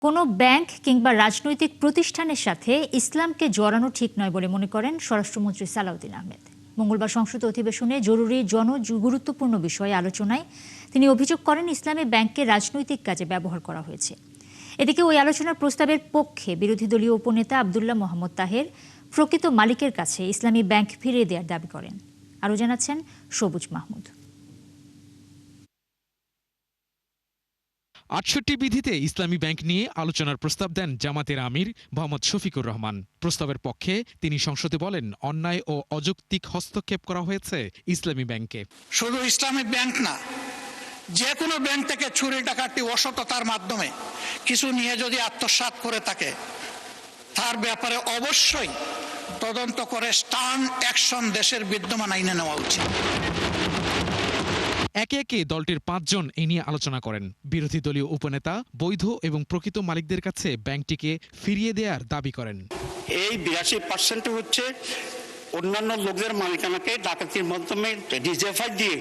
কোনো ব্যাংক কিংবা রাজনৈতিক প্রতিষ্ঠানের সাথে ইসলামকে জড়ানো ঠিক নয় বলে মনে করেন স্বরাষ্ট্রমন্ত্রী সালাউদ্দিন আহমেদ। মঙ্গলবার সংসদ অধিবেশনে জরুরি গুরুত্বপূর্ণ বিষয়ে আলোচনায় তিনি অভিযোগ করেন ইসলামী ব্যাংককে রাজনৈতিক কাজে ব্যবহার করা হয়েছে। এদিকে ওই আলোচনার প্রস্তাবের পক্ষে বিরোধী দলীয় উপনেতা আব্দুল্লাহ মোহাম্মদ তাহের প্রকৃত মালিকের কাছে ইসলামী ব্যাংক ফিরিয়ে দেওয়ার দাবি করেন। আরও জানাচ্ছেন সবুজ মাহমুদ। ৬৮ বিধিতে ইসলামী ব্যাংক নিয়ে আলোচনার প্রস্তাব দেন জামাতের আমির মোহাম্মদ শফিকুর রহমান। প্রস্তাবের পক্ষে তিনি সংসদে বলেন, অন্যায় ও অযৌক্তিক হস্তক্ষেপ করা হয়েছে ইসলামী ব্যাংকে। শুধু ইসলামী ব্যাংক না, যে কোনো ব্যাংক থেকে চুরি ডাকাতি অসততার মাধ্যমে কিছু নিয়ে যদি আত্মসাৎ করে থাকে, তার ব্যাপারে অবশ্যই তদন্ত করে স্টার্ন অ্যাকশন দেশের বিদ্যমান আইনে নেওয়া উচিত। একে একে দলটির ৫ জন এ নিয়ে আলোচনা করেন। বিরোধী দলীয় উপনেতা বৈধ এবং প্রকৃত মালিকদের কাছে ব্যাংকটিকে ফিরিয়ে দেওয়ার দাবি করেন। এই ৮২% হচ্ছে অন্যান্য লোকদের মালিকানাকে ডাকাতির মাধ্যমে ডিজেফাই দিয়ে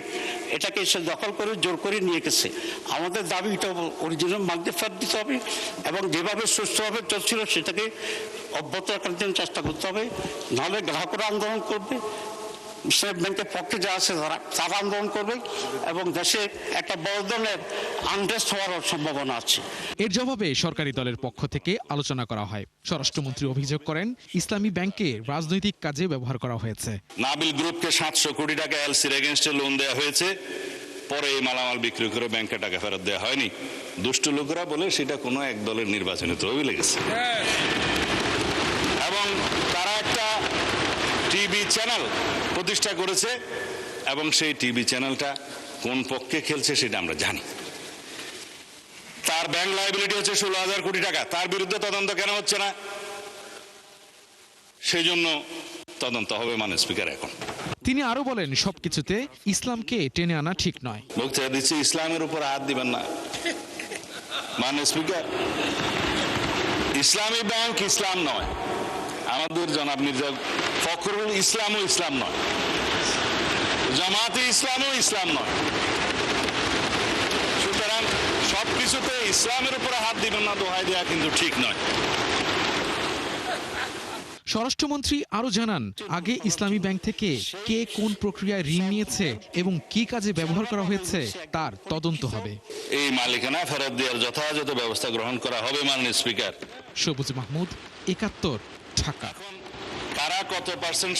এটাকে সে দখল করে জোর করে নিয়ে গেছে। আমাদের দাবি এটা অরিজিনাল মালিকদের ফেরত দিতে হবে এবং যেভাবে সুস্থভাবে চলছিল সেটাকে অব্যাহত রাখার জন্য চেষ্টা করতে হবে। নাহলে গ্রাহকরা আন্দোলন করবে, ইসলামী ব্যাংকের পক্ষে যা আছে তারা আন্দোলন করবে এবং দেশে একটা বড় ধরনের আনরেস্ট হওয়ার সম্ভাবনা আছে। এর জবাবে সরকারি দলের পক্ষ থেকে আলোচনা করা হয়। স্বরাষ্ট্রমন্ত্রী অভিযোগ করেন ইসলামী ব্যাংকে রাজনৈতিক কাজে ব্যবহার করা হয়েছে। নাবিল গ্রুপকে ৭০০ কোটি টাকা এলসির এগেনস্টে লোন দেওয়া হয়েছে, পরে এই মালামাল বিক্রি করে ব্যাংকে টাকা ফেরত দেওয়া হয়নি। দুষ্ট লোকেরা বলে সেটা কোনো এক দলের নির্বাচনে তহবিলে লেগেছে এবং তারা একটা টিভি চ্যানেল প্রতিষ্ঠা করেছে এবং সেই টিভি চ্যানেলটা কোন পক্ষে খেলছে সেটা আমরা জানি। তার ব্যাংক লায়াবিলিটি হচ্ছে ১৬,০০০ কোটি টাকা। তার বিরুদ্ধে তদন্ত কেন হচ্ছে না? সেই জন্য তদন্ত হবে মাননীয় স্পিকার। এখন তিনি আরো বলেন, সবকিছুতে ইসলামকে টেনে আনা ঠিক নয়। বক্তব্য দিচ্ছে ইসলামের উপর হাত দিবেন না মাননীয় স্পিকার। ইসলামী ব্যাংক ইসলাম নয়, আমাদের জনাব মির্জা ফখরুল ইসলামও ইসলাম নয়, জামাতে ইসলামও ইসলাম নয়। সুতরাং সবকিছুতে ইসলামের উপরে হাত দিবেন না দোহাই দেওয়া কিন্তু ঠিক নয়। স্বরাষ্ট্রমন্ত্রী আরো জানান, আগে ইসলামী ব্যাংক থেকে কে কোন প্রক্রিয়ায় ঋণ নিয়েছে এবং কি কাজে ব্যবহার করা হয়েছে তার তদন্ত হবে। এই মালিকানা ফেরত দেওয়ার যথাযথ ব্যবস্থা গ্রহণ করা হবে মাননীয় স্পিকার। সবুজ মাহমুদ, ৭১, ঢাকা। কারা কত পার্সেন্ট